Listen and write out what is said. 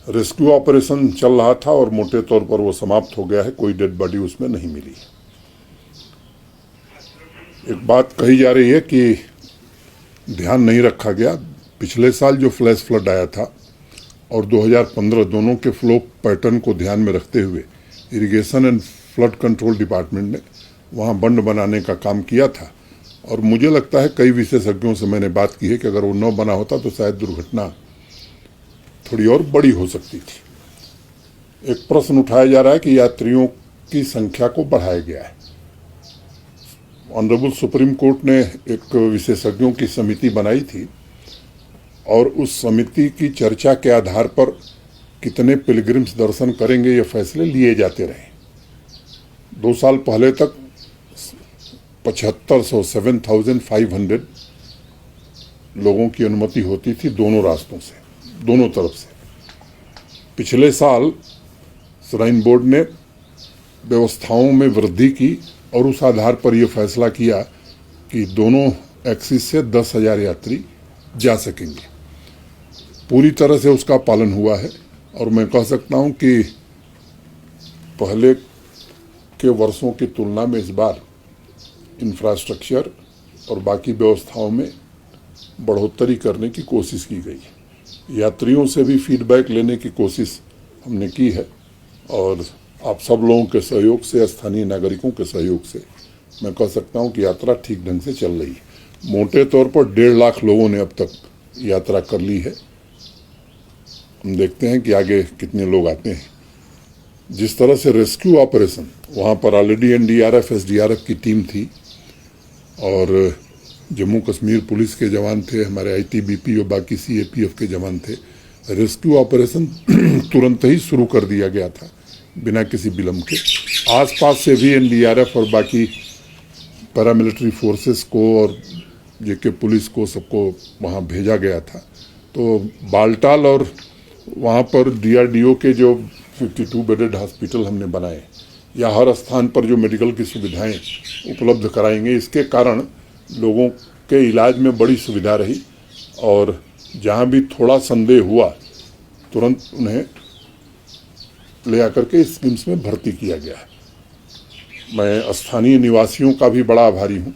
Rescue operation चल रहा था और मोटे तौर पर वो समाप्त हो गया है। कोई डेड बॉडी उसमें नहीं मिली। एक बात कही जा रही है कि ध्यान नहीं रखा गया। पिछले साल जो फ्लैश फ्लड आया था और 2015 दोनों के फ्लो पैटर्न को ध्यान में रखते हुए irrigation and flood control department ने वहाँ बंद बनाने का काम किया था। और मुझे लगता है कई विशेषज्ञों से मैंने बात की है कि अगर वो न बना होता तो शायद दुर्घटना थोड़ी और बड़ी हो सकती थी। एक प्रश्न उठाया जा रहा है कि यात्रियों की संख्या को बढ़ाया गया है। ऑनरेबल सुप्रीम कोर्ट ने एक विशेषज्ञों की समिति बनाई थी और उस समिति की चर्चा के आधार पर कितने पिलग्रिम्स दर्शन करेंगे ये फैसले लिए जाते रहे। 2 साल पहले तक 7,500 लोगों की अनुमति होती थी दोनों रास्तों से, दोनों तरफ से। पिछले साल श्राइन बोर्ड ने व्यवस्थाओं में वृद्धि की और उस आधार पर यह फैसला किया कि दोनों एक्सिस से 10,000 यात्री जा सकेंगे। पूरी तरह से उसका पालन हुआ है और मैं कह सकता हूं कि पहले के वर्षों की तुलना में इस बार इंफ्रास्ट्रक्चर और बाकी व्यवस्थाओं में बढ़ोतरी करने की कोशिश की गई है। यात्रियों से भी फीडबैक लेने की कोशिश हमने की है और आप सब लोगों के सहयोग से, स्थानीय नागरिकों के सहयोग से मैं कह सकता हूं कि यात्रा ठीक ढंग से चल रही है। मोटे तौर पर 1.5 लाख लोगों ने अब तक यात्रा कर ली है। हम देखते हैं कि आगे कितने लोग आते हैं। जिस तरह से रेस्क्यू ऑपरेशन, वहाँ पर ऑलरेडी एनडीआरएफ, एसडीआरएफ की टीम थी और जम्मू कश्मीर पुलिस के जवान थे, हमारे आईटीबीपी और बाकी सीएपीएफ के जवान थे। रेस्क्यू ऑपरेशन तुरंत ही शुरू कर दिया गया था बिना किसी विलंब के। आसपास से भी एनडीआरएफ और बाकी पैरामिलिट्री फोर्सेस को और जेके पुलिस को सबको वहाँ भेजा गया था। तो बालटाल और वहाँ पर डीआरडीओ के जो 52 बेडेड हॉस्पिटल हमने बनाए या हर स्थान पर जो मेडिकल की सुविधाएं उपलब्ध कराएंगे, इसके कारण लोगों के इलाज में बड़ी सुविधा रही और जहाँ भी थोड़ा संदेह हुआ तुरंत उन्हें ले आकर के स्कीम्स में भर्ती किया गया है। मैं स्थानीय निवासियों का भी बड़ा आभारी हूँ